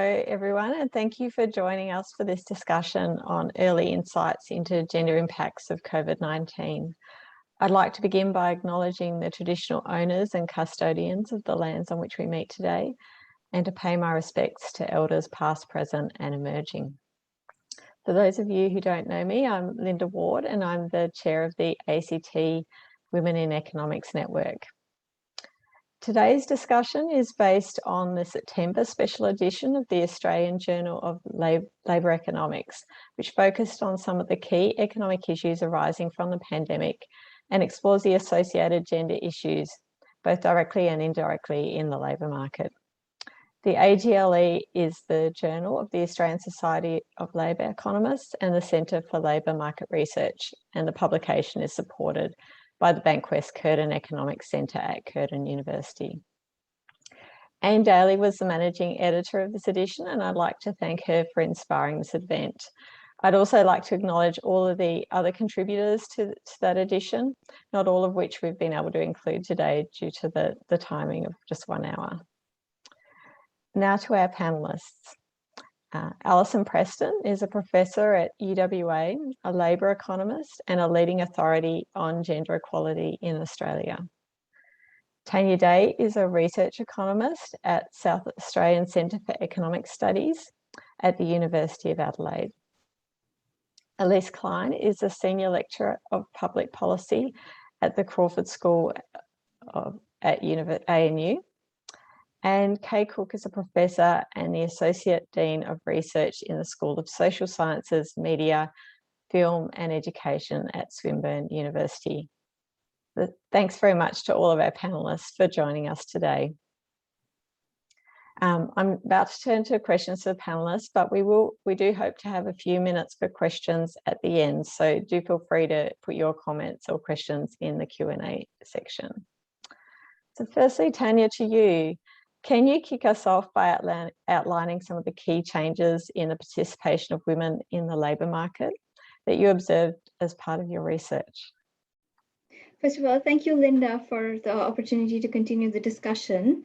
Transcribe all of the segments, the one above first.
Hello everyone, and thank you for joining us for this discussion on early insights into gender impacts of COVID-19. I'd like to begin by acknowledging the traditional owners and custodians of the lands on which we meet today, and to pay my respects to elders past, present and emerging. For those of you who don't know me, I'm Linda Ward and I'm the chair of the ACT Women in Economics Network. Today's discussion is based on the September special edition of the Australian Journal of Labour Economics, which focused on some of the key economic issues arising from the pandemic and explores the associated gender issues, both directly and indirectly, in the labour market. The AGLE is the journal of the Australian Society of Labour Economists and the Centre for Labour Market Research, and the publication is supported by the Bankwest Curtin Economics Centre at Curtin University. Anne Daly was the managing editor of this edition, and I'd like to thank her for inspiring this event. I'd also like to acknowledge all of the other contributors to that edition, not all of which we've been able to include today due to the timing of just 1 hour. Now to our panellists. Alison Preston is a professor at UWA, a labour economist and a leading authority on gender equality in Australia. Tanya Day is a research economist at South Australian Centre for Economic Studies at the University of Adelaide. Elise Klein is a senior lecturer of public policy at the Crawford School at ANU. And Kay Cook is a professor and the Associate Dean of Research in the School of Social Sciences, Media, Film and Education at Swinburne University. Thanks very much to all of our panellists for joining us today. I'm about to turn to questions to the panellists, but we do hope to have a few minutes for questions at the end, so do feel free to put your comments or questions in the Q&A section. So firstly, Tanya, to you. Can you kick us off by outlining some of the key changes in the participation of women in the labour market that you observed as part of your research? First of all, thank you, Linda, for the opportunity to continue the discussion.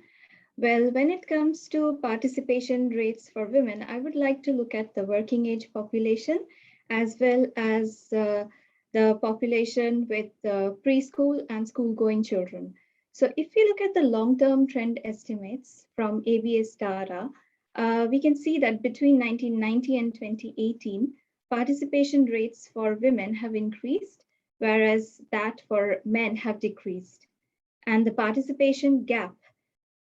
Well, when it comes to participation rates for women, I would like to look at the working age population as well as the population with preschool and school-going children. So if we look at the long-term trend estimates from ABS data, we can see that between 1990 and 2018, participation rates for women have increased, whereas that for men have decreased. And the participation gap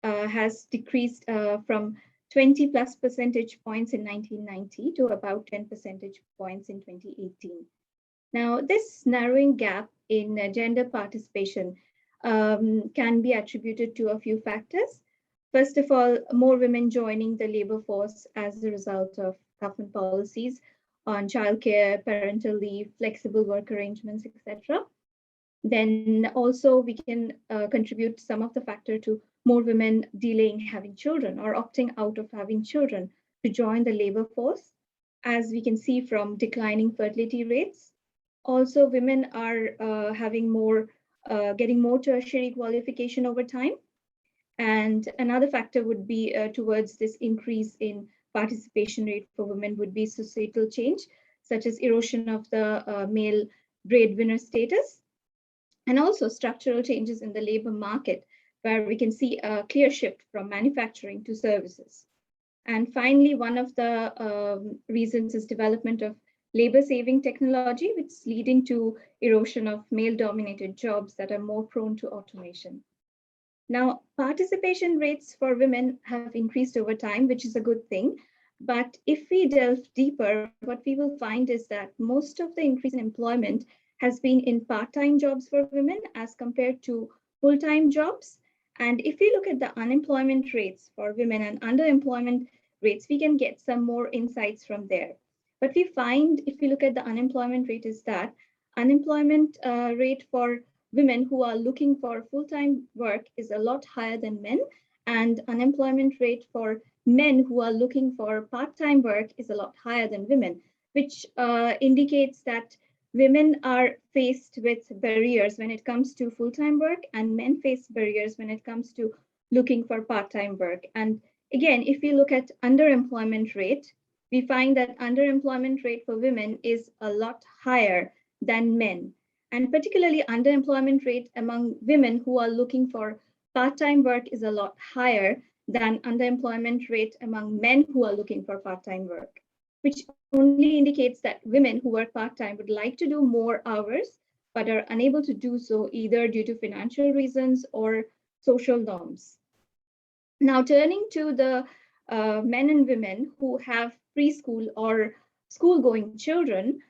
has decreased from 20+ percentage points in 1990 to about 10 percentage points in 2018. Now, this narrowing gap in gender participation can be attributed to a few factors. First of all, more women joining the labor force as a result of government policies on childcare, parental leave, flexible work arrangements, etc. Then also we can contribute some of the factor to more women delaying having children or opting out of having children to join the labor force, as we can see from declining fertility rates. Also, women are getting more tertiary qualification over time. And another factor would be towards this increase in participation rate for women would be societal change, such as erosion of the male breadwinner status, and also structural changes in the labor market, where we can see a clear shift from manufacturing to services. And finally, one of the reasons is development of labor-saving technology, which is leading to erosion of male-dominated jobs that are more prone to automation. Now, participation rates for women have increased over time, which is a good thing. But if we delve deeper, what we will find is that most of the increase in employment has been in part-time jobs for women as compared to full-time jobs. And if we look at the unemployment rates for women and underemployment rates, we can get some more insights from there. But we find, if we look at the unemployment rate, is that unemployment rate for women who are looking for full-time work is a lot higher than men, and unemployment rate for men who are looking for part-time work is a lot higher than women, which indicates that women are faced with barriers when it comes to full-time work, and men face barriers when it comes to looking for part-time work. And Again, if we look at underemployment rate, we find that underemployment rate for women is a lot higher than men. And particularly underemployment rate among women who are looking for part-time work is a lot higher than underemployment rate among men who are looking for part-time work, which only indicates that women who work part-time would like to do more hours, but are unable to do so either due to financial reasons or social norms. Now, turning to the men and women who have preschool or school-going children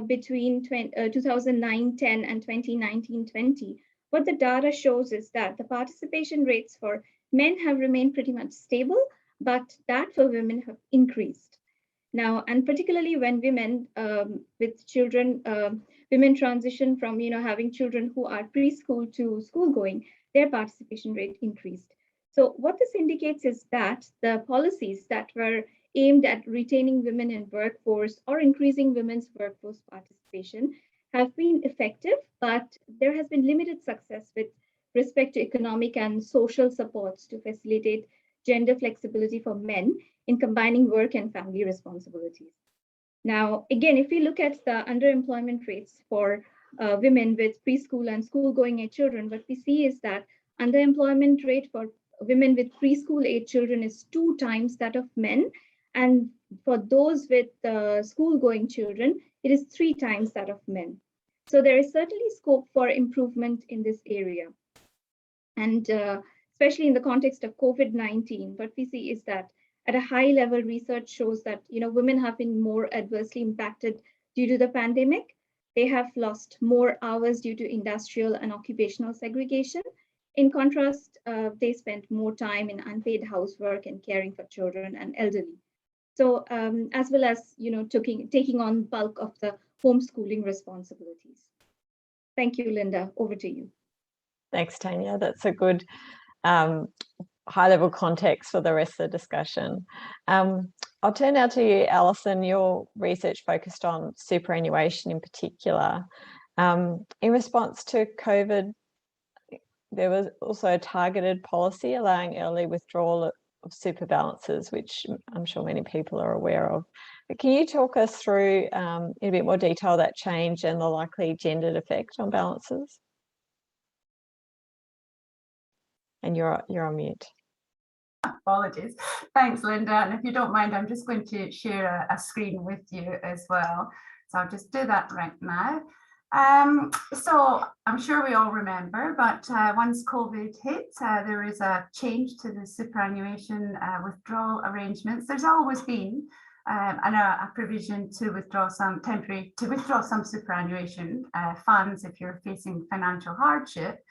between 2009-10 and 2019-20, what the data shows is that the participation rates for men have remained pretty much stable, but that for women have increased. Now, and particularly when women with children, women transition from having children who are preschool to school-going, their participation rate increased. So what this indicates is that the policies that were aimed at retaining women in workforce or increasing women's workforce participation have been effective, but there has been limited success with respect to economic and social supports to facilitate gender flexibility for men in combining work and family responsibilities. Now, again, if we look at the underemployment rates for women with preschool and school-going age children, what we see is that underemployment rate for women with preschool age children is 2 times that of men. And for those with school-going children, it is 3 times that of men. So there is certainly scope for improvement in this area. And especially in the context of COVID-19, what we see is that at a high level, research shows that women have been more adversely impacted due to the pandemic. They have lost more hours due to industrial and occupational segregation. In contrast, they spent more time in unpaid housework and caring for children and elderly. So as well as taking on bulk of the homeschooling responsibilities. Thank you, Linda. Over to you. Thanks, Tanya. That's a good high-level context for the rest of the discussion. I'll turn now to you, Alison. Your research focused on superannuation in particular. In response to COVID, there was also a targeted policy allowing early withdrawal of super balances, which I'm sure many people are aware of. But can you talk us through in a bit more detail that change and the likely gendered effect on balances? And you're on mute. Apologies. Thanks, Linda. And if you don't mind, I'm just going to share a screen with you as well. So I'll just do that right now. So I'm sure we all remember, but once COVID hit, there is a change to the superannuation withdrawal arrangements. There's always been a provision to withdraw some superannuation funds if you're facing financial hardship.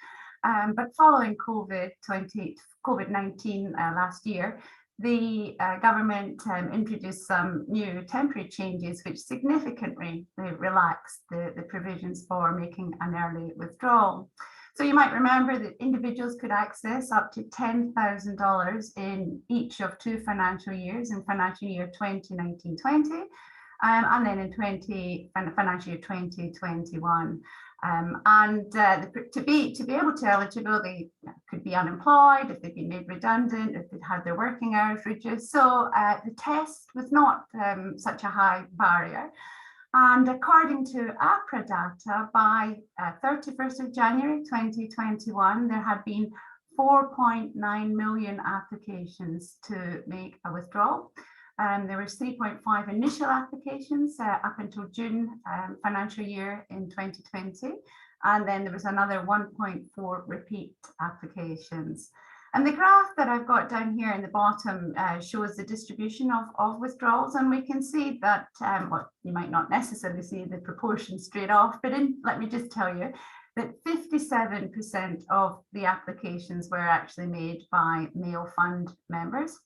But following COVID-19 last year, the government introduced some new temporary changes which significantly relaxed the provisions for making an early withdrawal. So you might remember that individuals could access up to $10,000 in each of 2 financial years, in financial year 2019-20 and then in financial year 2021. To be able to eligible, they could be unemployed, if they've been made redundant, if they'd had their working hours reduced. So the test was not such a high barrier. And according to APRA data, by 31st of January 2021, there had been 4.9 million applications to make a withdrawal. There was 3.5 initial applications up until June financial year in 2020, and then there was another 1.4 repeat applications. And the graph that I've got down here in the bottom shows the distribution of withdrawals, and we can see that, well, you might not necessarily see the proportion straight off, but let me just tell you that 57% of the applications were actually made by male fund members.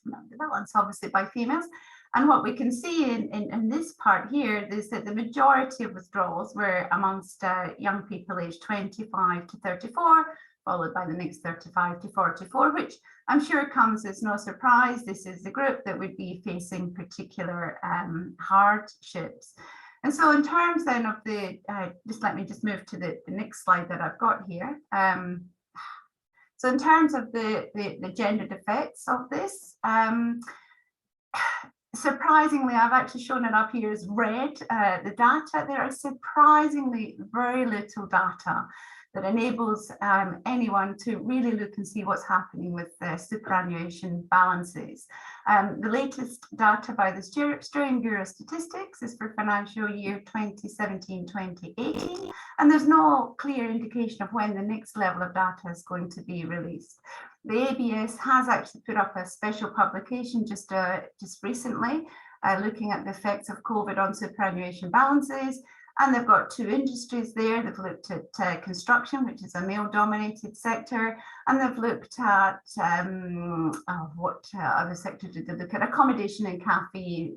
That one's obviously by females. And what we can see in this part here is that the majority of withdrawals were amongst young people aged 25 to 34, followed by the next 35 to 44, which I'm sure comes as no surprise. This is the group that would be facing particular hardships. And so in terms then of the, let me just move to the next slide that I've got here. So in terms of the gendered effects of this, surprisingly, I've actually shown it up here as red, the data. There is surprisingly very little data that enables anyone to really look and see what's happening with superannuation balances. The latest data by the Australian Bureau of Statistics is for financial year 2017-2018, and there's no clear indication of when the next level of data is going to be released. The ABS has actually put up a special publication just recently, looking at the effects of COVID on superannuation balances. And they've got two industries there. They've looked at construction, which is a male-dominated sector, and they've looked at what other sector did they look at? Accommodation and cafe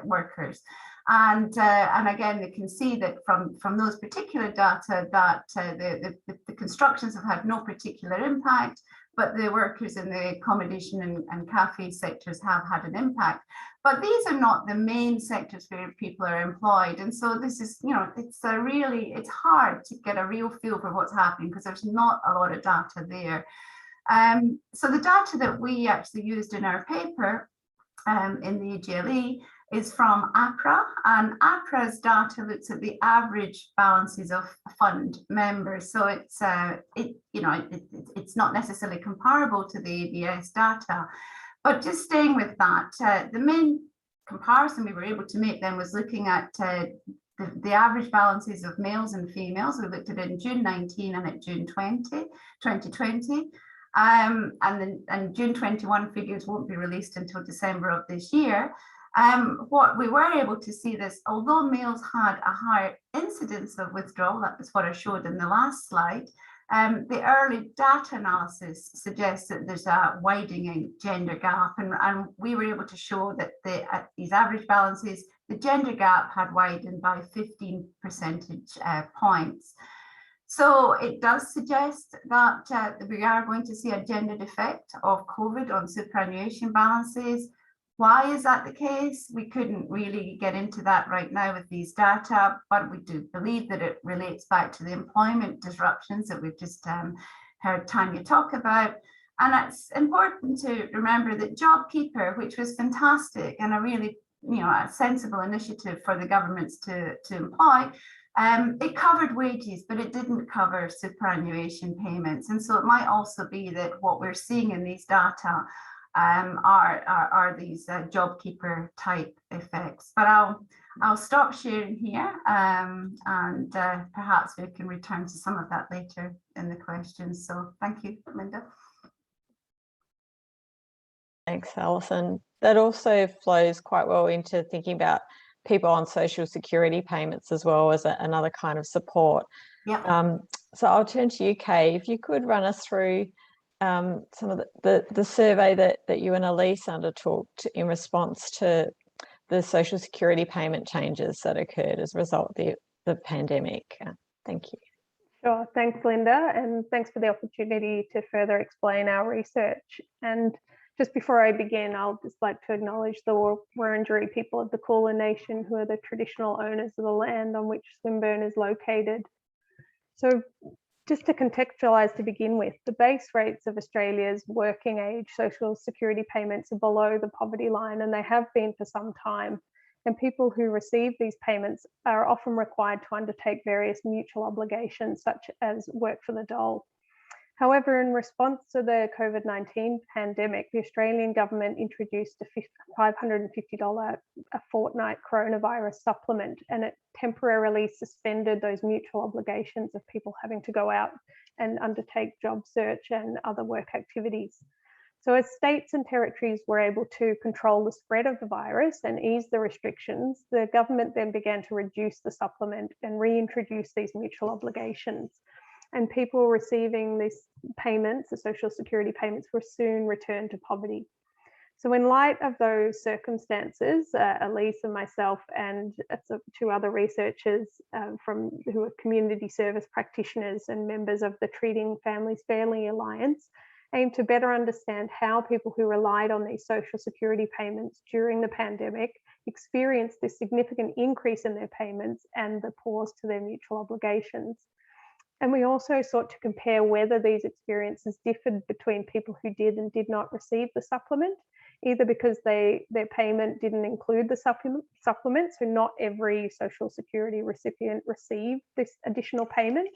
workers. And again, they can see that from those particular data that the constructions have had no particular impact, but the workers in the accommodation and cafe sectors have had an impact. But these are not the main sectors where people are employed. And so this is, it's hard to get a real feel for what's happening because there's not a lot of data there. So the data that we actually used in our paper in the AGLE is from APRA, and APRA's data looks at the average balances of fund members. So it's not necessarily comparable to the ABS data, but just staying with that, the main comparison we were able to make then was looking at the average balances of males and females. We looked at it in June 19 and at June 2020. And June 21 figures won't be released until December of this year. What we were able to see is, although males had a higher incidence of withdrawal, that was what I showed in the last slide, the early data analysis suggests that there's a widening gender gap, and we were able to show that at these average balances, the gender gap had widened by 15 percentage points. So it does suggest that we are going to see a gendered effect of COVID on superannuation balances. Why is that the case? We couldn't really get into that right now with these data, but we do believe that it relates back to the employment disruptions that we've just heard Tanya talk about. And it's important to remember that JobKeeper, which was fantastic and a really a sensible initiative for the governments to employ, it covered wages, but it didn't cover superannuation payments. And so it might also be that what we're seeing in these data are these JobKeeper type effects. But I'll stop sharing here, and perhaps we can return to some of that later in the questions. So thank you, Linda. Thanks, Alison. That also flows quite well into thinking about people on social security payments as well as another kind of support. Yeah. So I'll turn to you, Kay. If you could run us through some of the survey that you and Elise undertook in response to the social security payment changes that occurred as a result of the pandemic. Thank you. Sure, thanks Linda, and thanks for the opportunity to further explain our research. And just before I begin, I'll just like to acknowledge the Wurundjeri people of the Kulin Nation, who are the traditional owners of the land on which Swinburne is located. So just to contextualise to begin with, the base rates of Australia's working age social security payments are below the poverty line, and they have been for some time. And people who receive these payments are often required to undertake various mutual obligations, such as work for the dole. However, in response to the COVID-19 pandemic, the Australian government introduced a $550 a fortnight coronavirus supplement, and it temporarily suspended those mutual obligations of people having to go out and undertake job search and other work activities. So as states and territories were able to control the spread of the virus and ease the restrictions, the government then began to reduce the supplement and reintroduce these mutual obligations. And people receiving these payments, the social security payments, were soon returned to poverty. So in light of those circumstances, Elise and myself and two other researchers who are community service practitioners and members of the Treating Families Fairly Alliance aim to better understand how people who relied on these social security payments during the pandemic experienced this significant increase in their payments and the pause to their mutual obligations. And we also sought to compare whether these experiences differed between people who did and did not receive the supplement, either because their payment didn't include the supplement, so not every Social Security recipient received this additional payment,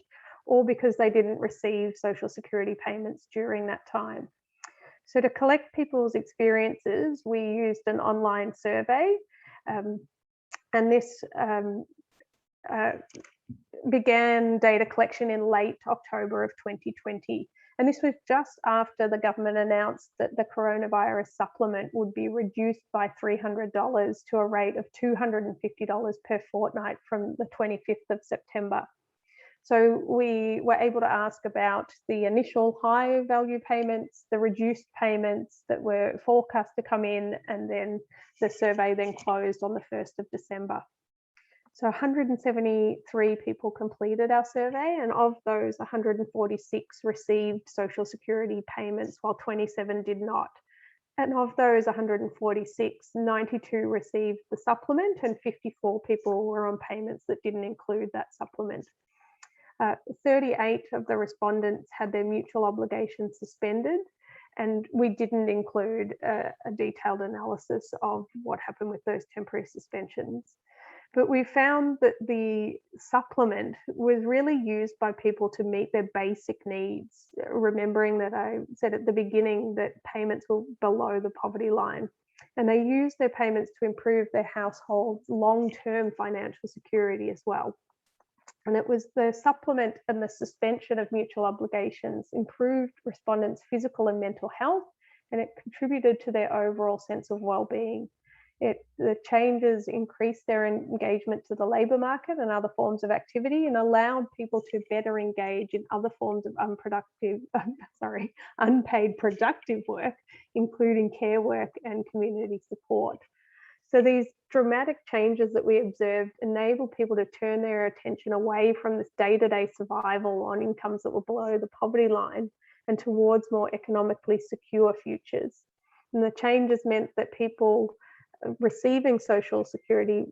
or because they didn't receive Social Security payments during that time. So to collect people's experiences, we used an online survey, and this began data collection in late October of 2020. And this was just after the government announced that the coronavirus supplement would be reduced by $300 to a rate of $250 per fortnight from the 25th of September. So we were able to ask about the initial high value payments, the reduced payments that were forecast to come in, and then the survey then closed on the 1st of December. So 173 people completed our survey, and of those, 146 received Social Security payments, while 27 did not. And of those 146, 92 received the supplement, and 54 people were on payments that didn't include that supplement. 38 of the respondents had their mutual obligations suspended, and we didn't include a detailed analysis of what happened with those temporary suspensions. But we found that the supplement was really used by people to meet their basic needs, remembering that I said at the beginning that payments were below the poverty line. And they used their payments to improve their household's long-term financial security as well. And it was the supplement and the suspension of mutual obligations improved respondents' physical and mental health, and it contributed to their overall sense of well-being. The changes increased their engagement to the labour market and other forms of activity, and allowed people to better engage in other forms of unpaid productive work, including care work and community support. So these dramatic changes that we observed enabled people to turn their attention away from this day-to-day survival on incomes that were below the poverty line and towards more economically secure futures. And the changes meant that people receiving Social Security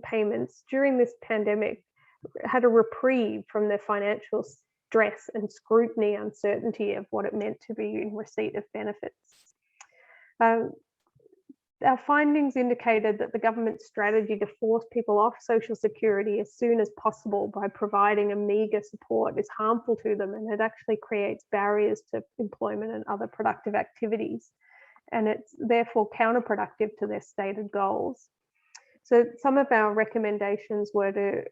payments during this pandemic had a reprieve from the financial stress and scrutiny, uncertainty of what it meant to be in receipt of benefits. Our findings indicated that the government's strategy to force people off Social Security as soon as possible by providing a meagre support is harmful to them, and it actually creates barriers to employment and other productive activities. And it's therefore counterproductive to their stated goals. So some of our recommendations were to,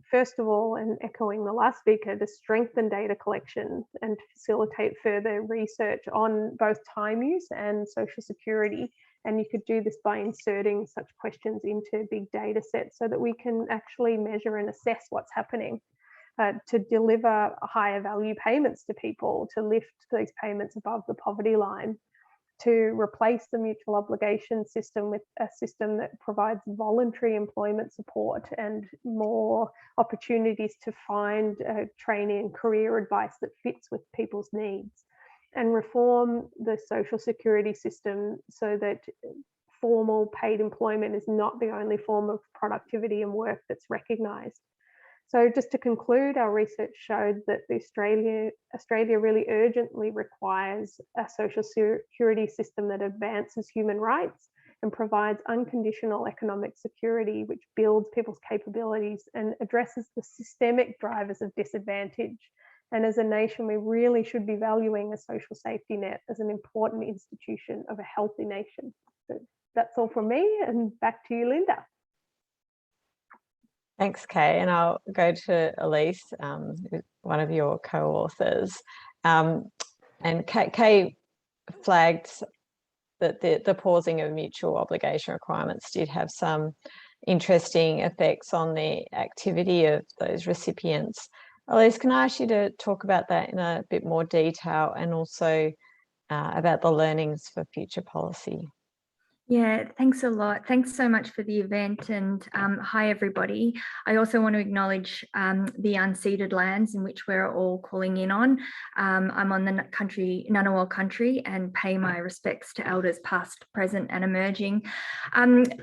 first of all, and echoing the last speaker, to strengthen data collection and facilitate further research on both time use and Social Security. And you could do this by inserting such questions into big data sets so that we can actually measure and assess what's happening, to deliver higher value payments to people, to lift these payments above the poverty line, to replace the mutual obligation system with a system that provides voluntary employment support and more opportunities to find training and career advice that fits with people's needs, and reform the Social Security system so that formal paid employment is not the only form of productivity and work that's recognised. So just to conclude, our research showed that Australia really urgently requires a Social Security system that advances human rights and provides unconditional economic security, which builds people's capabilities and addresses the systemic drivers of disadvantage. And as a nation, we really should be valuing a social safety net as an important institution of a healthy nation. So that's all from me, and back to you, Linda. Thanks, Kay. And I'll go to Elise, one of your co-authors. And Kay flagged that the pausing of mutual obligation requirements did have some interesting effects on the activity of those recipients. Elise, can I ask you to talk about that in a bit more detail, and also about the learnings for future policy? Yeah, thanks a lot. Thanks so much for the event, and hi everybody. I also want to acknowledge the unceded lands in which we're all calling in on. I'm on the Ngunnawal country, and pay my respects to elders past, present and emerging.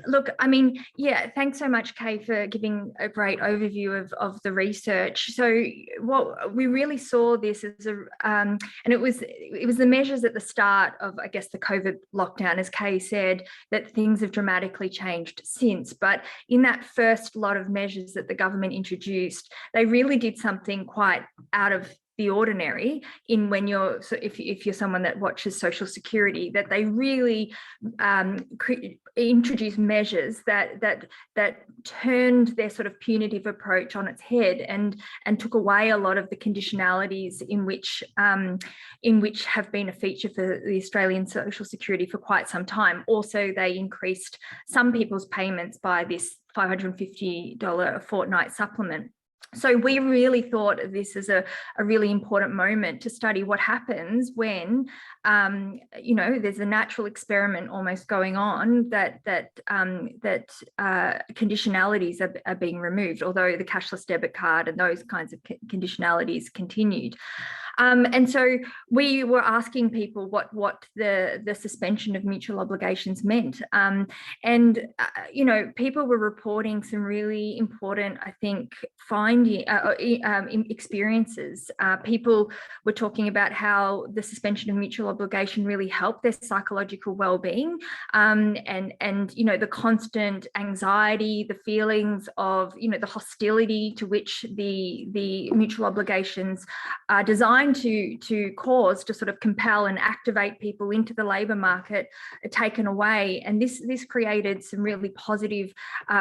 Look, I mean, yeah, thanks so much, Kay, for giving a great overview of the research. So what we really saw this as and it was the measures at the start of, I guess, the COVID lockdown, as Kay said, that things have dramatically changed since. But in that first lot of measures that the government introduced, they really did something quite out of the ordinary in when you're, so if you're someone that watches Social Security, that they really introduced measures that turned their sort of punitive approach on its head and took away a lot of the conditionalities in which have been a feature for the Australian Social Security for quite some time. Also, they increased some people's payments by this $550 a fortnight supplement. So we really thought of this as a really important moment to study what happens when, you know, there's a natural experiment almost going on that conditionalities are being removed, although the cashless debit card and those kinds of conditionalities continued. And so we were asking people what the suspension of mutual obligations meant. You know, people were reporting some really important, I think, experiences. People were talking about how the suspension of mutual obligation really helped their psychological well-being, and you know, the constant anxiety, the feelings of, you know, the hostility to which the mutual obligations are designed to cause, to sort of compel and activate people into the labour market, are taken away. And this created some really positive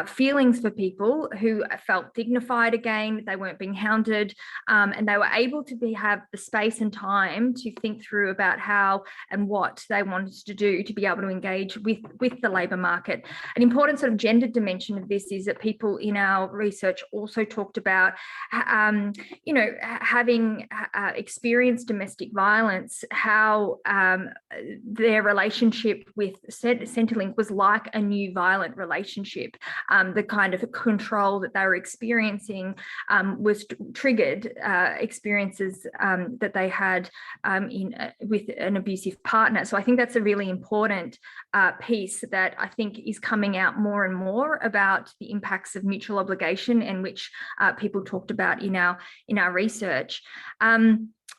feelings for people who felt dignified again. They weren't being hounded, and they were able to have the space and time to think through about how and what they wanted to do to be able to engage with the labour market. An important sort of gendered dimension of this is that people in our research also talked about, you know, having experienced domestic violence, how their relationship with Centrelink was like a new violent relationship. The kind of control that they were experiencing was triggered experiences that they had with an abusive partner. So I think that's a really important piece that I think is coming out more and more about the impacts of mutual obligation, and which people talked about in our research.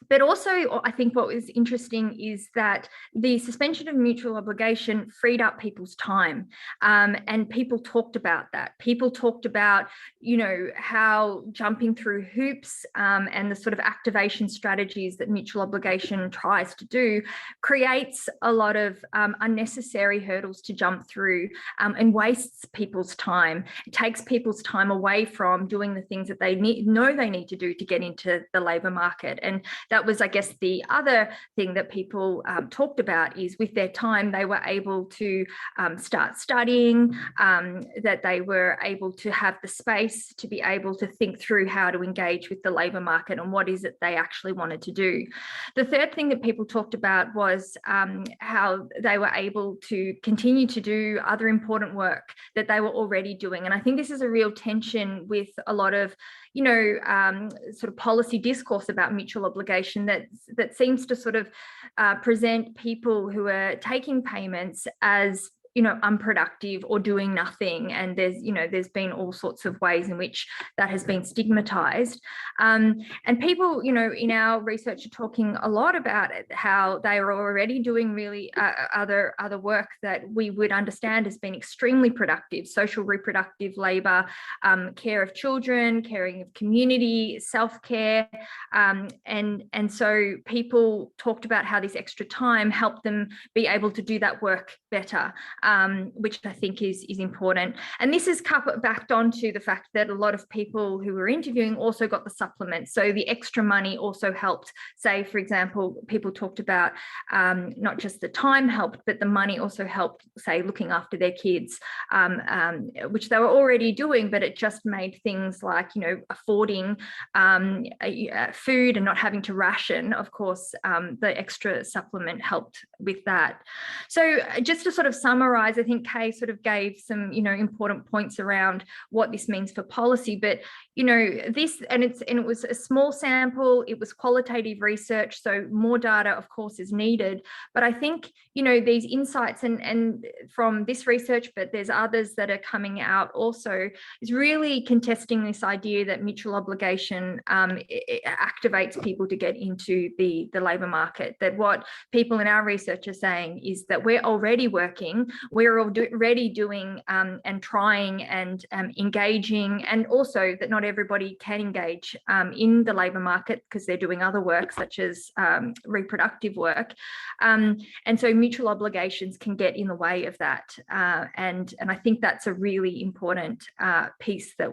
But also, I think what was interesting is that the suspension of mutual obligation freed up people's time, and people talked about that. People talked about, you know, how jumping through hoops and the sort of activation strategies that mutual obligation tries to do creates a lot of unnecessary hurdles to jump through, and wastes people's time. It takes people's time away from doing the things that they know they need to do to get into the labour market. And that was, I guess, the other thing that people talked about, is with their time, they were able to start studying, that they were able to have the space to be able to think through how to engage with the labour market and what is it they actually wanted to do. The third thing that people talked about was how they were able to continue to do other important work that they were already doing. And I think this is a real tension with a lot of, you know, sort of policy discourse about mutual obligation that seems to sort of present people who are taking payments as, you know, unproductive or doing nothing. And there's been all sorts of ways in which that has been stigmatized. And people, you know, in our research are talking a lot about it, how they are already doing really other work that we would understand has been extremely productive: social reproductive labor, care of children, caring of community, self-care. And so people talked about how this extra time helped them be able to do that work better. Which I think is important. And this is backed onto the fact that a lot of people who were interviewing also got the supplements. So the extra money also helped. Say, for example, people talked about not just the time helped, but the money also helped, say, looking after their kids, which they were already doing, but it just made things like, you know, affording food and not having to ration. Of course, the extra supplement helped with that. So just to sort of summarize summarize, I think Kay sort of gave some, important points around what this means for policy. But, it was a small sample, it was qualitative research, so more data, of course, is needed. But I think, these insights and from this research, but there's others that are coming out also, is really contesting this idea that mutual obligation it activates people to get into the labour market. That what people in our research are saying is that we're already working, we're already doing and trying and engaging, and also that not everybody can engage in the labour market because they're doing other work such as reproductive work, and so mutual obligations can get in the way of that, and I think that's a really important piece that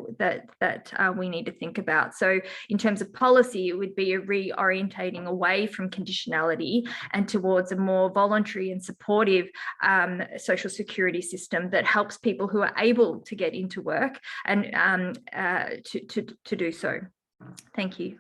we need to think about. So in terms of policy, it would be a reorientating away from conditionality and towards a more voluntary and supportive social security system that helps people who are able to get into work and to do so. Thank you.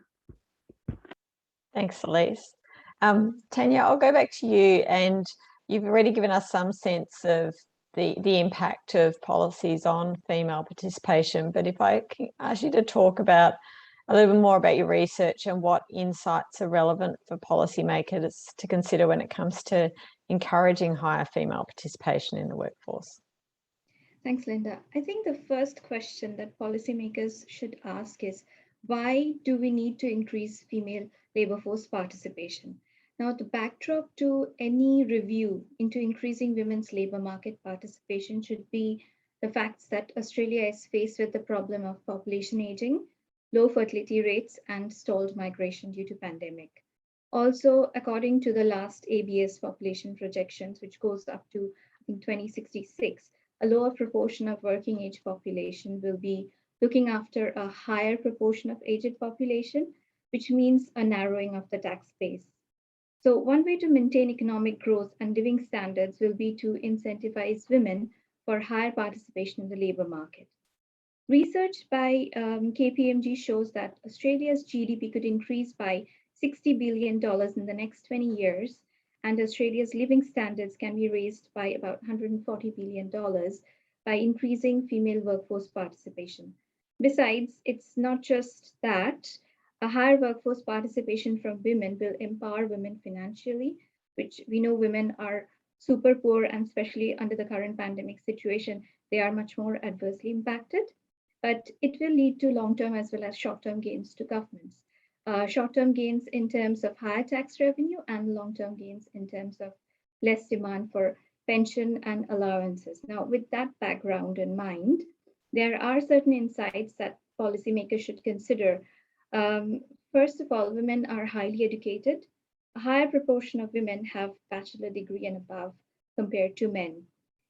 Thanks, Elise. Tanya, I'll go back to you, and you've already given us some sense of the impact of policies on female participation, but if I can ask you to talk about a little bit more about your research and what insights are relevant for policymakers to consider when it comes to encouraging higher female participation in the workforce. Thanks, Linda. I think the first question that policymakers should ask is, why do we need to increase female labour force participation? Now, the backdrop to any review into increasing women's labour market participation should be the facts that Australia is faced with the problem of population aging, low fertility rates, and stalled migration due to pandemic. Also, according to the last ABS population projections, which goes up to, I think, 2066, a lower proportion of working age population will be looking after a higher proportion of aged population, which means a narrowing of the tax base. So one way to maintain economic growth and living standards will be to incentivize women for higher participation in the labour market. Research by KPMG shows that Australia's GDP could increase by $60 billion in the next 20 years, and Australia's living standards can be raised by about $140 billion by increasing female workforce participation. Besides, it's not just that. A higher workforce participation from women will empower women financially, which we know women are super poor, and especially under the current pandemic situation, they are much more adversely impacted. But it will lead to long-term as well as short-term gains to governments. Short-term gains in terms of higher tax revenue, and long-term gains in terms of less demand for pension and allowances. Now, with that background in mind, there are certain insights that policymakers should consider. First of all, women are highly educated. A higher proportion of women have bachelor degree and above compared to men.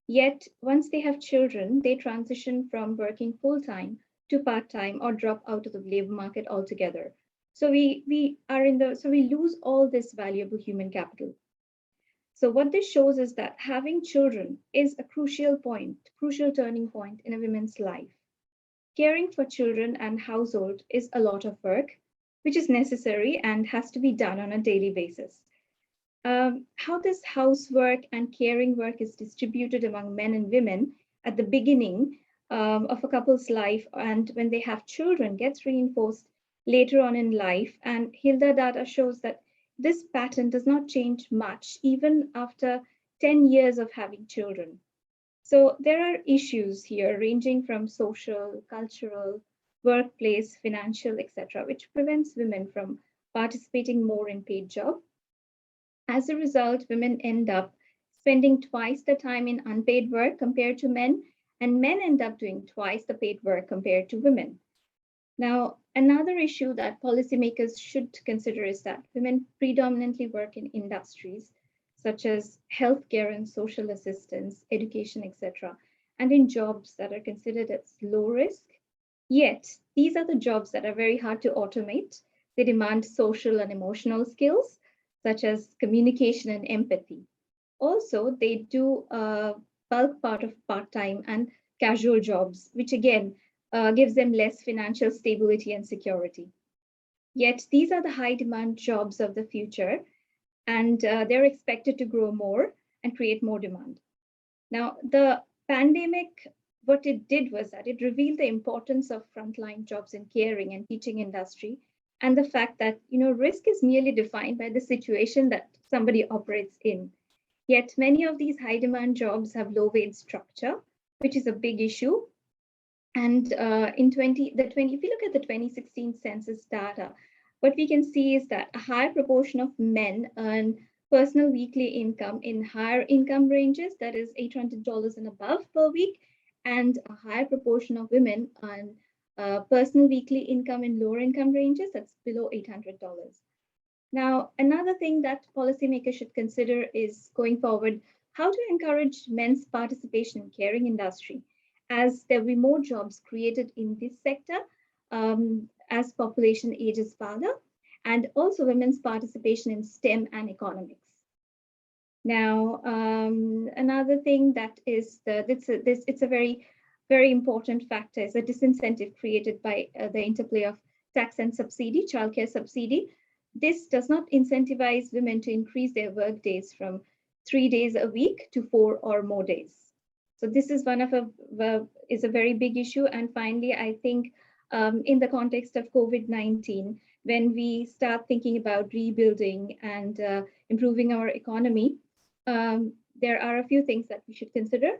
Yet, once they have children, they transition from working full-time to part-time or drop out of the labor market altogether. So we lose all this valuable human capital. So what this shows is that having children is a crucial turning point in a woman's life. Caring for children and household is a lot of work, which is necessary and has to be done on a daily basis. How this housework and caring work is distributed among men and women at the beginning of a couple's life and when they have children gets reinforced later on in life. And HILDA data shows that this pattern does not change much even after 10 years of having children. So there are issues here ranging from social, cultural, workplace, financial, etc., which prevents women from participating more in paid jobs. As a result, women end up spending twice the time in unpaid work compared to men, and men end up doing twice the paid work compared to women. Now, another issue that policymakers should consider is that women predominantly work in industries such as healthcare and social assistance, education, etc., and in jobs that are considered as low risk. Yet, these are the jobs that are very hard to automate. They demand social and emotional skills, such as communication and empathy. Also, they do a bulk part of part-time and casual jobs, which again gives them less financial stability and security. Yet, these are the high-demand jobs of the future, and they're expected to grow more and create more demand. Now, the pandemic, what it did was that it revealed the importance of frontline jobs in caring and teaching industry, and the fact that risk is merely defined by the situation that somebody operates in. Yet many of these high demand jobs have low wage structure, which is a big issue. And if you look at the 2016 census data, what we can see is that a higher proportion of men earn personal weekly income in higher income ranges, that is $800 and above per week, and a higher proportion of women earn personal weekly income in lower income ranges, that's below $800. Now, another thing that policymakers should consider is going forward, how to encourage men's participation in caring industry, as there will be more jobs created in this sector as population ages further, and also women's participation in STEM and economics. Now, another thing that is it's a very, very important factor is a disincentive created by the interplay of tax and subsidy, childcare subsidy. This does not incentivize women to increase their work days from 3 days a week to 4 or more days. So this is is a very big issue. And finally, I think in the context of COVID-19, when we start thinking about rebuilding and improving our economy, there are a few things that we should consider.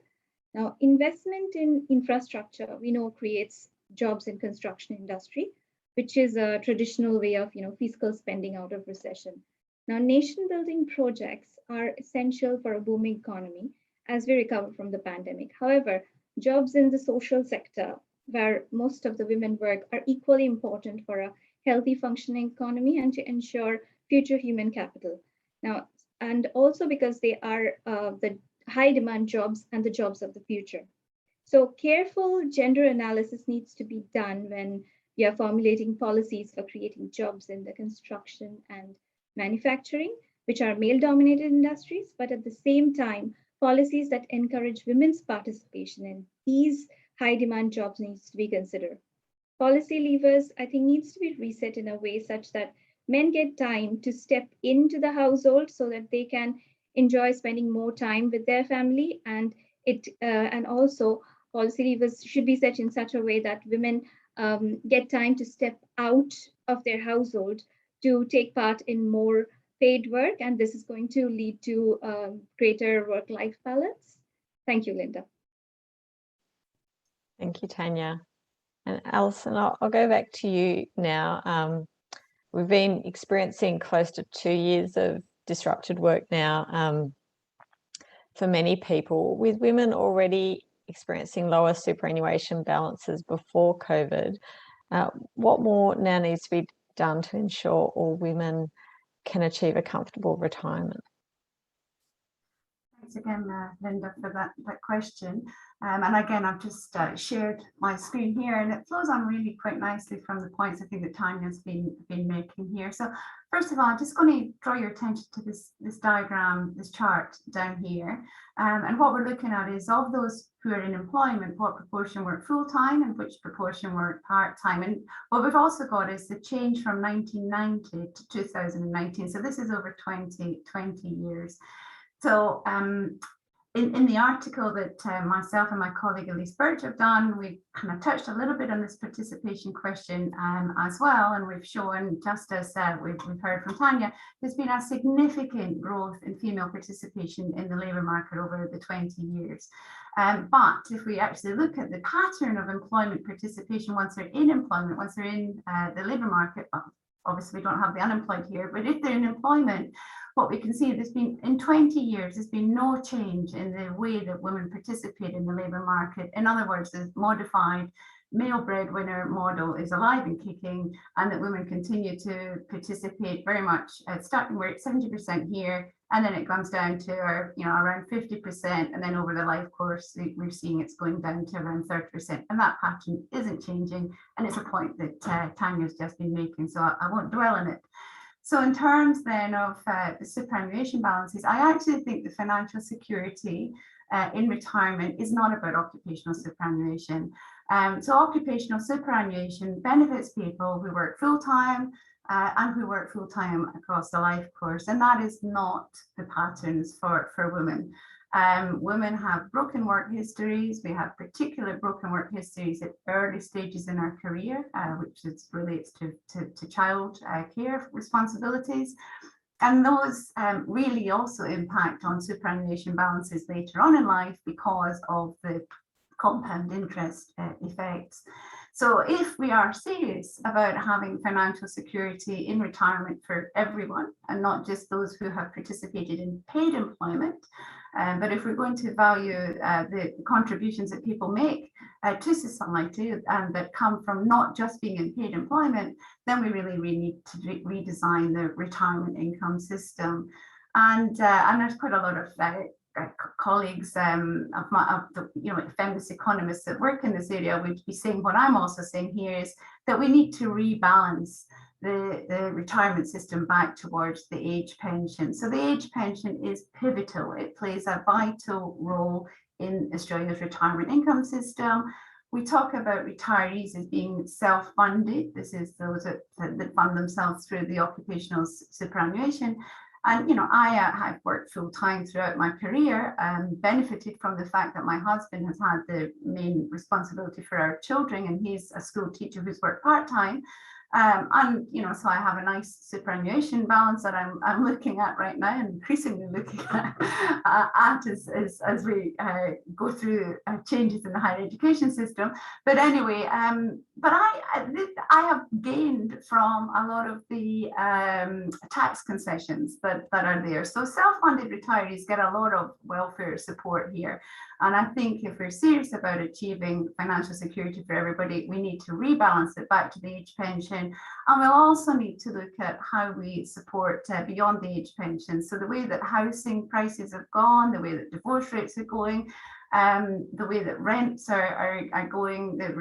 Now, investment in infrastructure, we know, creates jobs in construction industry, which is a traditional way of fiscal spending out of recession. Now, nation building projects are essential for a booming economy as we recover from the pandemic. However, jobs in the social sector, where most of the women work, are equally important for a healthy functioning economy and to ensure future human capital. Now, and also because they are the high demand jobs and the jobs of the future. So careful gender analysis needs to be done when we are formulating policies for creating jobs in the construction and manufacturing, which are male-dominated industries, but at the same time, policies that encourage women's participation in these high-demand jobs needs to be considered. Policy levers, I think, needs to be reset in a way such that men get time to step into the household so that they can enjoy spending more time with their family, and also policy levers should be set in such a way that women get time to step out of their household to take part in more paid work, and this is going to lead to greater work-life balance. Thank you, Linda. Thank you, Tanya. And Alison, I'll go back to you now. We've been experiencing close to 2 years of disrupted work now for many people, with women already experiencing lower superannuation balances before COVID. What more now needs to be done to ensure all women can achieve a comfortable retirement? Thanks again, Linda, for that question. And again, I've just shared my screen here, and it flows on really quite nicely from the points I think that Tanya's been making here. So first of all, I'm just going to draw your attention to this diagram, this chart down here. And what we're looking at is, of those who are in employment, what proportion work full-time and which proportion work part-time. And what we've also got is the change from 1990 to 2019. So this is over 20 years. So in the article that myself and my colleague Elise Birch have done, we kind of touched a little bit on this participation question as well, and we've shown, just as we've heard from Tanya, there's been a significant growth in female participation in the labour market over the 20 years. But if we actually look at the pattern of employment participation once they're in employment, once they're in the labour market, obviously we don't have the unemployed here, but if they're in employment, what we can see, there's been, in 20 years, there's been no change in the way that women participate in the labour market. In other words, the modified male breadwinner model is alive and kicking, and that women continue to participate very much starting, we're at 70% here, and then it comes down to around 50%, and then over the life course we're seeing it's going down to around 30%, and that pattern isn't changing, and it's a point that Tanya's just been making, so I won't dwell on it. So in terms then of the superannuation balances, I actually think the financial security in retirement is not about occupational superannuation. So occupational superannuation benefits people who work full-time and who work full-time across the life course, and that is not the patterns for women. Women have broken work histories. We have particular broken work histories at early stages in our career, which relates to child care responsibilities. And those really also impact on superannuation balances later on in life because of the compound interest effects. So if we are serious about having financial security in retirement for everyone, and not just those who have participated in paid employment, but if we're going to value the contributions that people make to society and that come from not just being in paid employment, then we really need to redesign the retirement income system. And there's quite a lot of colleagues of the feminist economists that work in this area would be saying what I'm also saying here is that we need to rebalance the retirement system back towards the age pension. So the age pension is pivotal. It plays a vital role in Australia's retirement income system. We talk about retirees as being self-funded. This is those that fund themselves through the occupational superannuation. And, I have worked full time throughout my career and benefited from the fact that my husband has had the main responsibility for our children, and he's a school teacher who's worked part time. And so I have a nice superannuation balance that I'm looking at right now, and increasingly looking at as we go through changes in the higher education system. But anyway, but I have gained from a lot of the tax concessions that are there. So self-funded retirees get a lot of welfare support here. And I think if we're serious about achieving financial security for everybody, we need to rebalance it back to the age pension. And we'll also need to look at how we support beyond the age pension. So the way that housing prices have gone, the way that divorce rates are going, the way that rents are going, the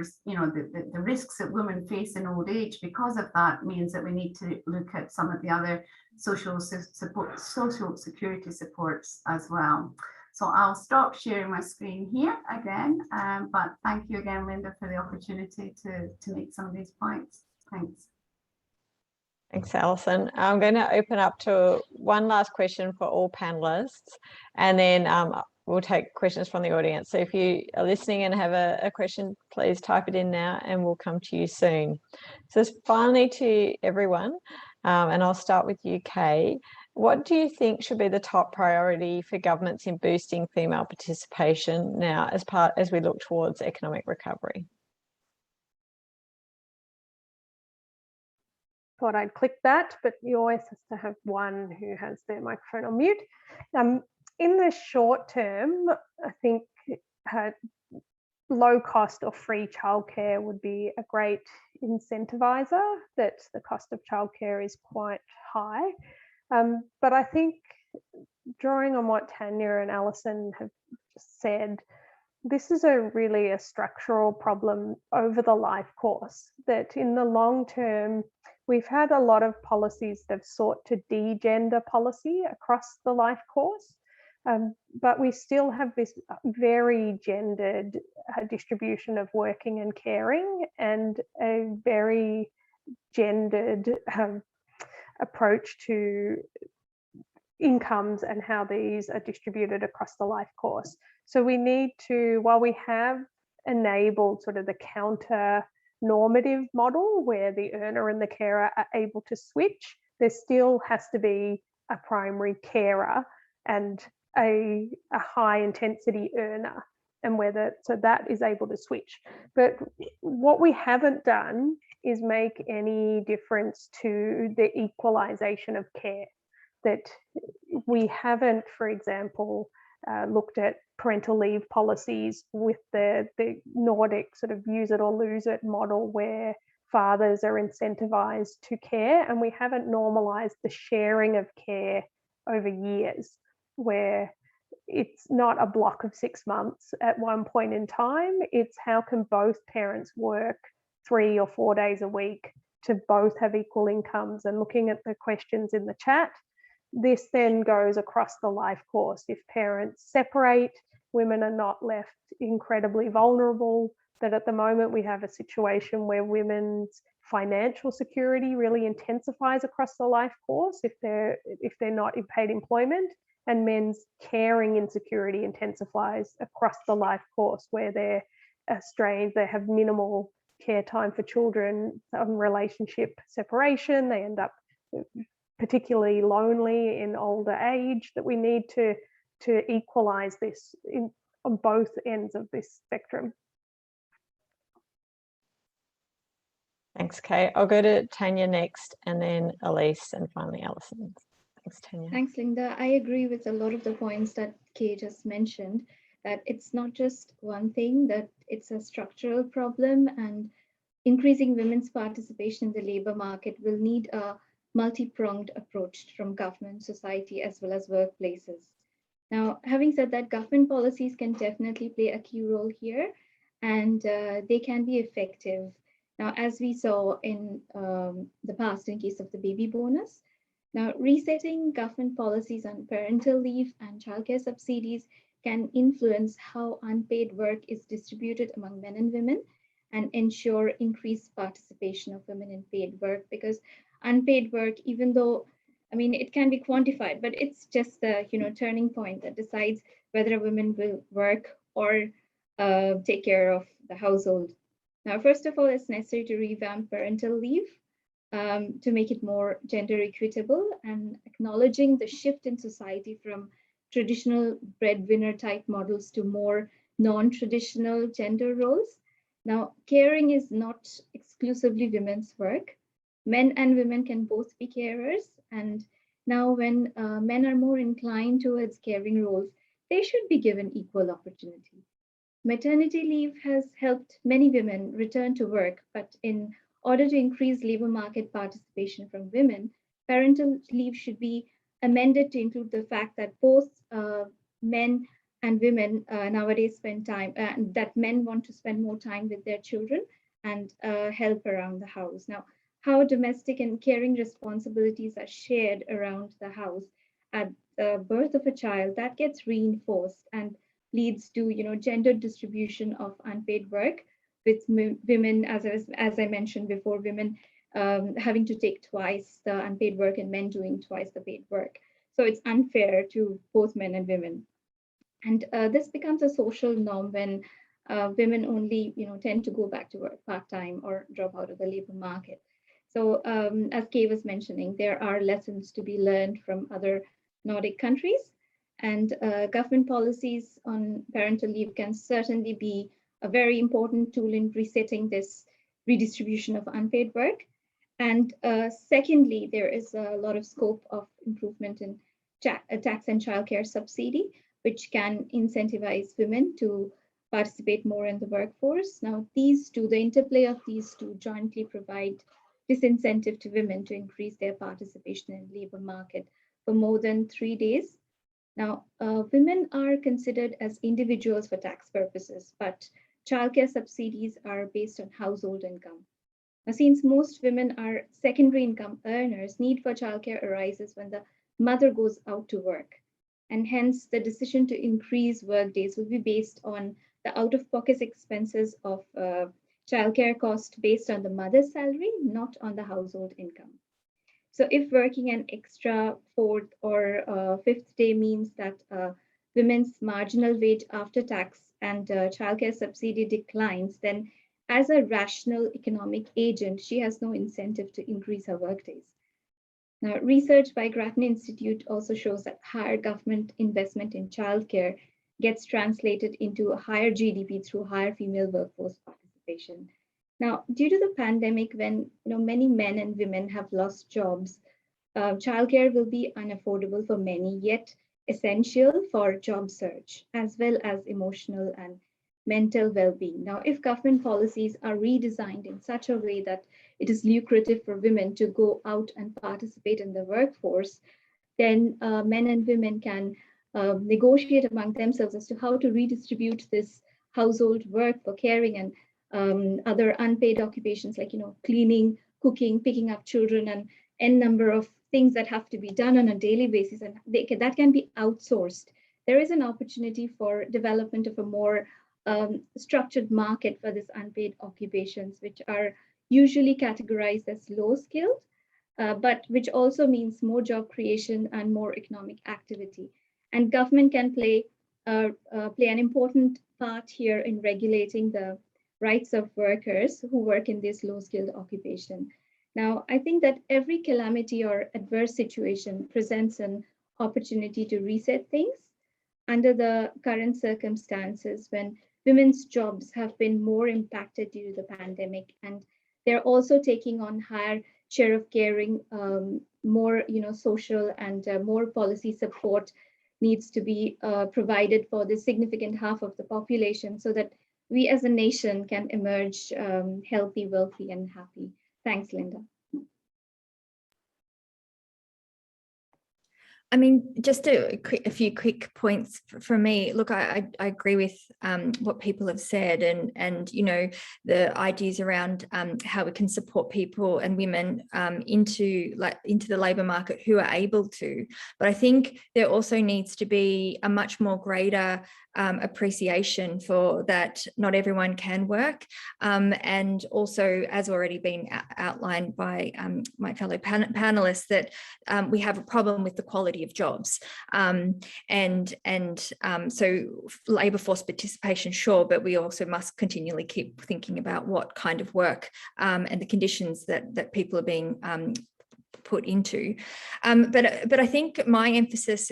risks that women face in old age because of that means that we need to look at some of the other social security supports as well. So I'll stop sharing my screen here again, but thank you again, Linda, for the opportunity to make some of these points. Thanks. Thanks, Alison. I'm going to open up to one last question for all panelists, and then we'll take questions from the audience. So if you are listening and have a question, please type it in now and we'll come to you soon. So finally to everyone, and I'll start with you, Kay. What do you think should be the top priority for governments in boosting female participation now as we look towards economic recovery? Thought I'd click that, but you always have to have one who has their microphone on mute. In the short term, I think low cost or free childcare would be a great incentivizer, that the cost of childcare is quite high. But I think, drawing on what Tanya and Alison have just said, this is really a structural problem over the life course, that in the long term, we've had a lot of policies that have sought to de-gender policy across the life course, but we still have this very gendered distribution of working and caring, and a very gendered approach to incomes and how these are distributed across the life course. So we need to, while we have enabled sort of the counter normative model where the earner and the carer are able to switch, there still has to be a primary carer and a high intensity earner, and so that is able to switch. But what we haven't done is make any difference to the equalisation of care. That we haven't, for example, looked at parental leave policies with the Nordic sort of use it or lose it model where fathers are incentivised to care, and we haven't normalised the sharing of care over years, where it's not a block of 6 months at one point in time. It's how can both parents work 3 or 4 days a week to both have equal incomes. And looking at the questions in the chat, this then goes across the life course. If parents separate, women are not left incredibly vulnerable. That at the moment we have a situation where women's financial security really intensifies across the life course if they're not in paid employment, and men's caring insecurity intensifies across the life course, where they're strained, they have minimal care time for children, relationship separation, they end up particularly lonely in older age, that we need to equalize this on both ends of this spectrum. Thanks, Kate. I'll go to Tanya next, and then Elise, and finally Alison. Thanks, Tanya. Thanks, Linda. I agree with a lot of the points that Kay just mentioned, that it's not just one thing, that it's a structural problem, and increasing women's participation in the labor market will need a multi-pronged approach from government, society, as well as workplaces. Now, having said that, government policies can definitely play a key role here, and they can be effective. Now, as we saw in the past in case of the baby bonus, now resetting government policies on parental leave and childcare subsidies can influence how unpaid work is distributed among men and women, and ensure increased participation of women in paid work, because unpaid work, even though, I mean, it can be quantified, but it's just the turning point that decides whether a woman will work or take care of the household. Now, first of all, it's necessary to revamp parental leave to make it more gender equitable, and acknowledging the shift in society from traditional breadwinner type models to more non-traditional gender roles. Now, caring is not exclusively women's work. Men and women can both be carers. And now when men are more inclined towards caring roles, they should be given equal opportunity. Maternity leave has helped many women return to work, but in order to increase labor market participation from women, parental leave should be amended to include the fact that both men and women nowadays spend time, that men want to spend more time with their children and help around the house. Now, how domestic and caring responsibilities are shared around the house at the birth of a child, that gets reinforced and leads to gender distribution of unpaid work, with women, as I mentioned before, women having to take twice the unpaid work and men doing twice the paid work. So it's unfair to both men and women. And this becomes a social norm when women only tend to go back to work part-time or drop out of the labor market. So as Kay was mentioning, there are lessons to be learned from other Nordic countries, and government policies on parental leave can certainly be a very important tool in resetting this redistribution of unpaid work. And secondly, there is a lot of scope of improvement in tax and childcare subsidy, which can incentivize women to participate more in the workforce. Now, these two, the interplay of these two jointly provide disincentive to women to increase their participation in the labor market for more than 3 days. Now, women are considered as individuals for tax purposes, but childcare subsidies are based on household income. Now, since most women are secondary income earners, need for childcare arises when the mother goes out to work. And hence, the decision to increase work days will be based on the out-of-pocket expenses of childcare cost based on the mother's salary, not on the household income. So if working an extra 4th or 5th day means that women's marginal wage after tax and childcare subsidy declines, then as a rational economic agent, she has no incentive to increase her work days. Now, research by Grattan Institute also shows that higher government investment in childcare gets translated into a higher GDP through higher female workforce participation. Now, due to the pandemic, when many men and women have lost jobs, childcare will be unaffordable for many, yet essential for job search, as well as emotional and mental well-being. Now, if government policies are redesigned in such a way that it is lucrative for women to go out and participate in the workforce, then men and women can negotiate among themselves as to how to redistribute this household work for caring and other unpaid occupations like cleaning, cooking, picking up children, and n number of things that have to be done on a daily basis, and that can be outsourced. There is an opportunity for development of a more structured market for these unpaid occupations, which are usually categorized as low skilled, but which also means more job creation and more economic activity. And government can play an important part here in regulating the rights of workers who work in this low-skilled occupation. Now, I think that every calamity or adverse situation presents an opportunity to reset things. Under the current circumstances, when women's jobs have been more impacted due to the pandemic, and they're also taking on higher share of caring, more social and more policy support needs to be provided for this significant half of the population, so that we as a nation can emerge healthy, wealthy, and happy. Thanks, Linda. I mean, just a few quick points from me. Look, I agree with what people have said, and the ideas around how we can support people and women into the labour market who are able to. But I think there also needs to be a much more greater appreciation for that not everyone can work, and also, as already been outlined by my fellow panelists, that we have a problem with the quality of jobs, so labour force participation, sure, but we also must continually keep thinking about what kind of work and the conditions that people are being put into. But I think my emphasis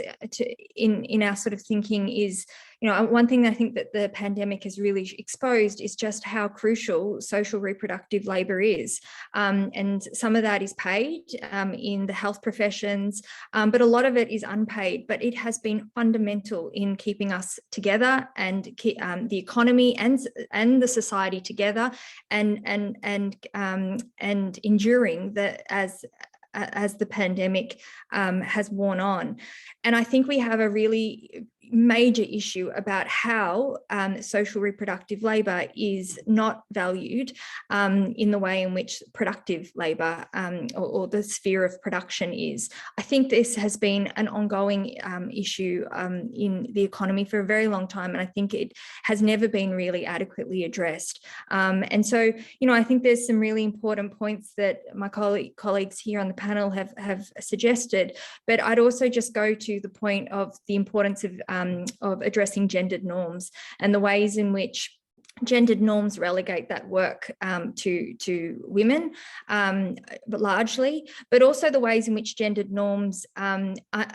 in our sort of thinking is, one thing I think that the pandemic has really exposed is just how crucial social reproductive labour is. And some of that is paid in the health professions, but a lot of it is unpaid, but it has been fundamental in keeping us together and the economy and the society together, and enduring that as the pandemic has worn on. And I think we have a really major issue about how social reproductive labour is not valued in the way in which productive labour or the sphere of production is. I think this has been an ongoing issue in the economy for a very long time, and I think it has never been really adequately addressed. And so, I think there's some really important points that my colleagues here on the panel have suggested, but I'd also just go to the point of the importance of addressing gendered norms and the ways in which gendered norms relegate that work to women, but largely, but also the ways in which gendered norms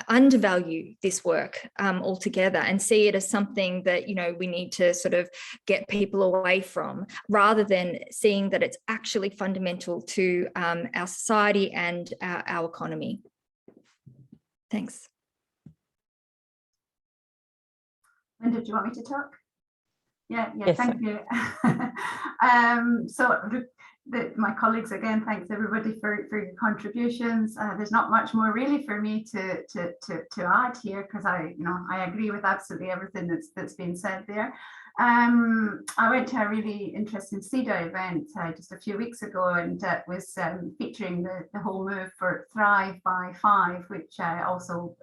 undervalue this work altogether and see it as something that we need to sort of get people away from, rather than seeing that it's actually fundamental to our society and our economy. Thanks. Linda, do you want me to talk? Yeah, yes, thank you. So my colleagues, again, thanks everybody for your contributions. There's not much more really for me to add here, because I agree with absolutely everything that's been said there. I went to a really interesting CEDA event just a few weeks ago, and it was featuring the whole move for Thrive by 5, which also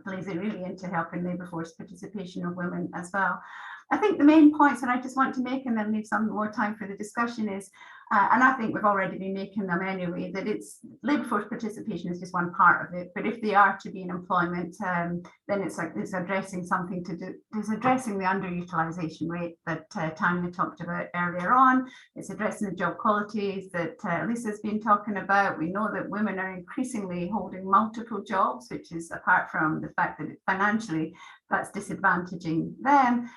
plays really into helping labour force participation of women as well. I think the main points that I just want to make, and then leave some more time for the discussion, is, and I think we've already been making them anyway, that it's labour force participation is just one part of it. But if they are to be in employment, then it's addressing something to do. It's addressing the underutilisation rate that Tanya talked about earlier on. It's addressing the job qualities that Lisa's been talking about. We know that women are increasingly holding multiple jobs, which is, apart from the fact that financially that's disadvantaging them,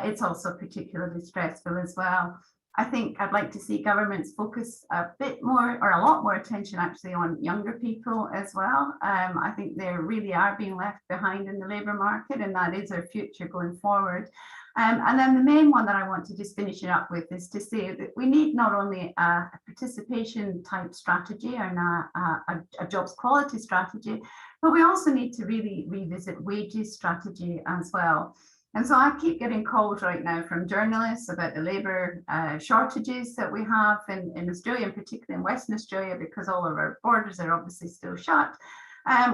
it's also particularly stressful as well. I think I'd like to see governments focus a bit more, or a lot more attention actually, on younger people as well. I think they really are being left behind in the labour market, and that is our future going forward. And then the main one that I want to just finish it up with is to say that we need not only a participation type strategy and a jobs quality strategy, but we also need to really revisit wages strategy as well. And so I keep getting calls right now from journalists about the labour shortages that we have in Australia, and particularly in Western Australia, because all of our borders are obviously still shut.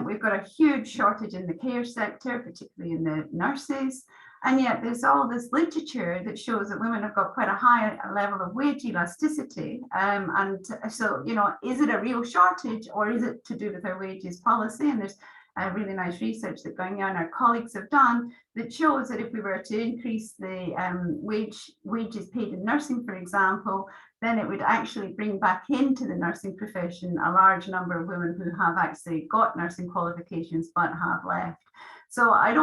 We've got a huge shortage in the care sector, particularly in the nurses. And yet there's all this literature that shows that women have got quite a high level of wage elasticity. And so, is it a real shortage, or is it to do with our wages policy? And there's really nice research that Gonya and our colleagues have done that shows that if we were to increase the wages paid in nursing, for example, then it would actually bring back into the nursing profession a large number of women who have actually got nursing qualifications but have left. So I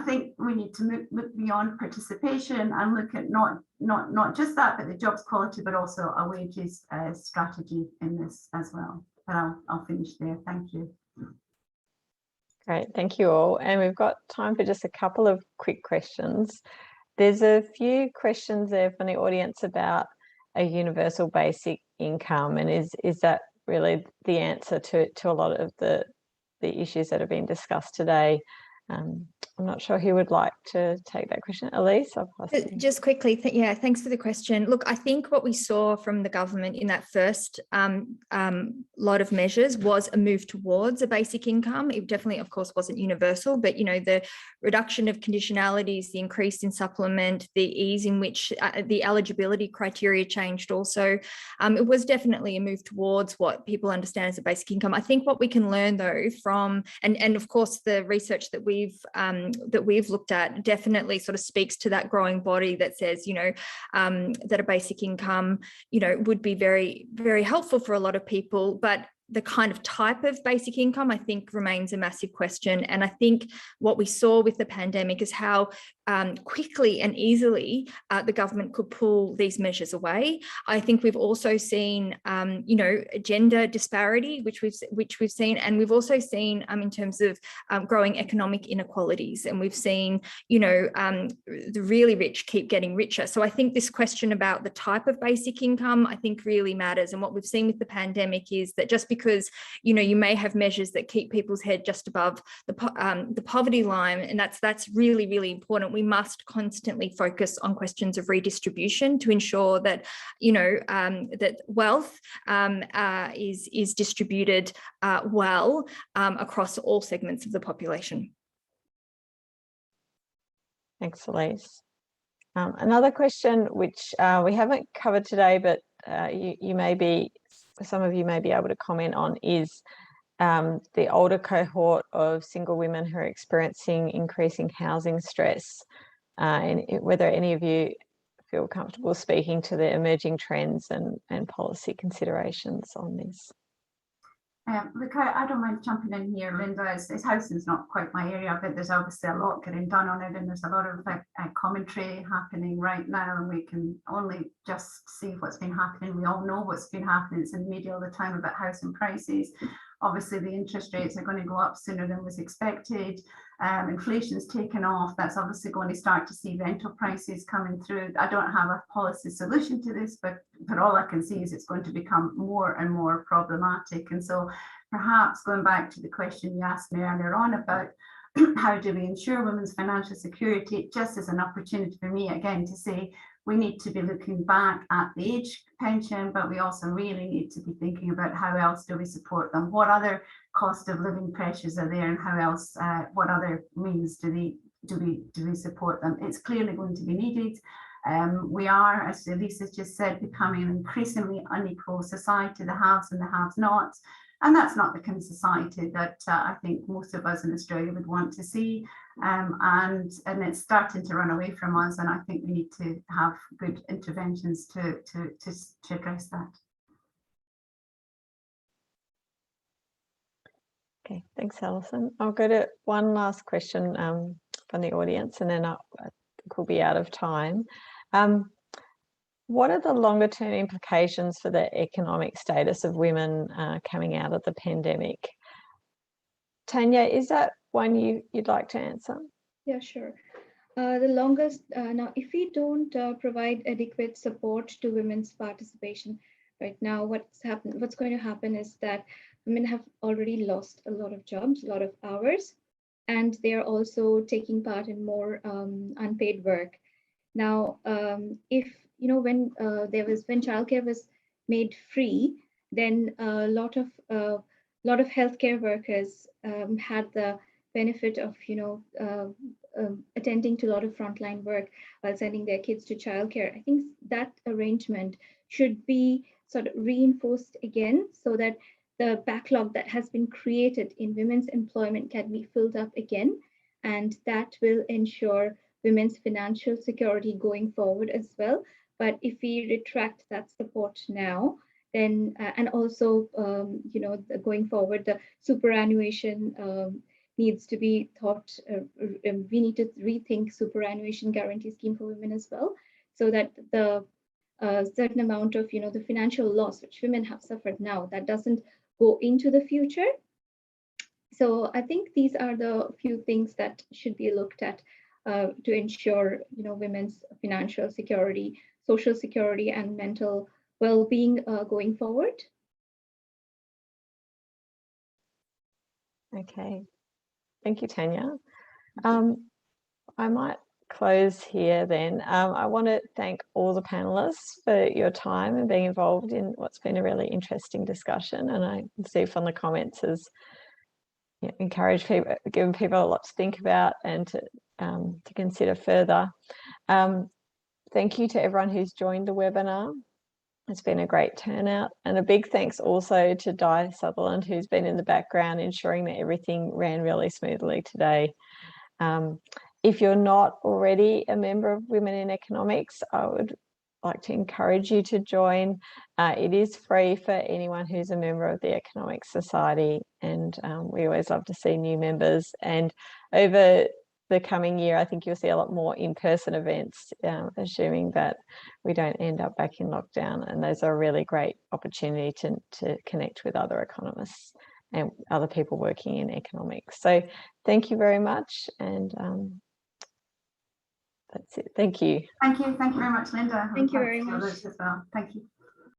think we need to look beyond participation and look at not just that, but the jobs quality, but also a wages strategy in this as well. But I'll finish there. Thank you. Great, thank you all. And we've got time for just a couple of quick questions. There's a few questions there from the audience about a universal basic income, and is that really the answer to a lot of the issues that have been discussed today? I'm not sure who would like to take that question. Elise, I'll pass to you. Just quickly, yeah, thanks for the question. Look, I think what we saw from the government in that first lot of measures was a move towards a basic income. It definitely, of course, wasn't universal, but, you know, the reduction of conditionalities, the increase in supplement, the ease in which the eligibility criteria changed also, it was definitely a move towards what people understand as a basic income. I think what we can learn, though, from, and of course, the research that we've looked at definitely sort of speaks to that growing body that says, you know, that a basic income, you know, would be very, very helpful for a lot of people, but the kind of type of basic income, I think, remains a massive question. And I think what we saw with the pandemic is how quickly and easily the government could pull these measures away. I think we've also seen, you know, gender disparity, which we've seen, and we've also seen in terms of growing economic inequalities, and we've seen, you know, the really rich keep getting richer. So I think this question about the type of basic income, I think, really matters. And what we've seen with the pandemic is that just because, you know, you may have measures that keep people's head just above the poverty line, and that's really, really important. We must constantly focus on questions of redistribution to ensure that, you know, that wealth is distributed well across all segments of the population. Thanks, Elise. Another question which we haven't covered today, but some of you may be able to comment on, is the older cohort of single women who are experiencing increasing housing stress, and whether any of you feel comfortable speaking to the emerging trends and policy considerations on this. Look, I don't mind jumping in here, Linda. As housing's not quite my area, but there's obviously a lot getting done on it, and there's a lot of commentary happening right now, and we can only just see what's been happening. We all know what's been happening. It's in the media all the time about housing prices. Obviously, the interest rates are going to go up sooner than was expected. Inflation's taken off. That's obviously going to start to see rental prices coming through. I don't have a policy solution to this, but all I can see is it's going to become more and more problematic. And so perhaps going back to the question you asked me earlier on about how do we ensure women's financial security, just as an opportunity for me again to say we need to be looking back at the age pension, but we also really need to be thinking about how else do we support them, what other cost of living pressures are there, and how else, what other means do we support them. It's clearly going to be needed. We are, as Elise has just said, becoming an increasingly unequal society, the haves and the have-nots. And that's not the kind of society that I think most of us in Australia would want to see. And it's starting to run away from us. And I think we need to have good interventions to address that. Okay, thanks, Alison. I'll go to one last question from the audience, and then I think we'll be out of time. What are the longer term implications for the economic status of women coming out of the pandemic? Tanya, is that one you'd like to answer? Yeah, sure. The longest, now, if we don't provide adequate support to women's participation right now, what's going to happen is that women have already lost a lot of jobs, a lot of hours, and they are also taking part in more unpaid work. Now, if when childcare was made free, then a lot of healthcare workers had the benefit of attending to a lot of frontline work while sending their kids to childcare. I think that arrangement should be sort of reinforced again, so that the backlog that has been created in women's employment can be filled up again, and that will ensure women's financial security going forward as well. But if we retract that support now, then and also going forward, the superannuation needs to be thought. We need to rethink superannuation guarantee scheme for women as well, so that the certain amount of the financial loss which women have suffered now, that doesn't go into the future. So I think these are the few things that should be looked at to ensure women's financial security, social security, and mental well-being going forward. Okay, thank you, Tanya. I might close here then. I want to thank all the panelists for your time and being involved in what's been a really interesting discussion. And I can see from the comments as encourage people, giving people a lot to think about and to consider further. Thank you to everyone who's joined the webinar. It's been a great turnout, and a big thanks also to Di Sutherland, who's been in the background ensuring that everything ran really smoothly today. If you're not already a member of Women in Economics, I would like to encourage you to join. It is free for anyone who's a member of the Economic Society, and we always love to see new members. And over the coming year, I think you'll see a lot more in-person events, assuming that we don't end up back in lockdown. And those are a really great opportunity to connect with other economists and other people working in economics. So thank you very much. And that's it. Thank you. Thank you. Thank you very much, Linda. Thank you very much. As well. Thank you.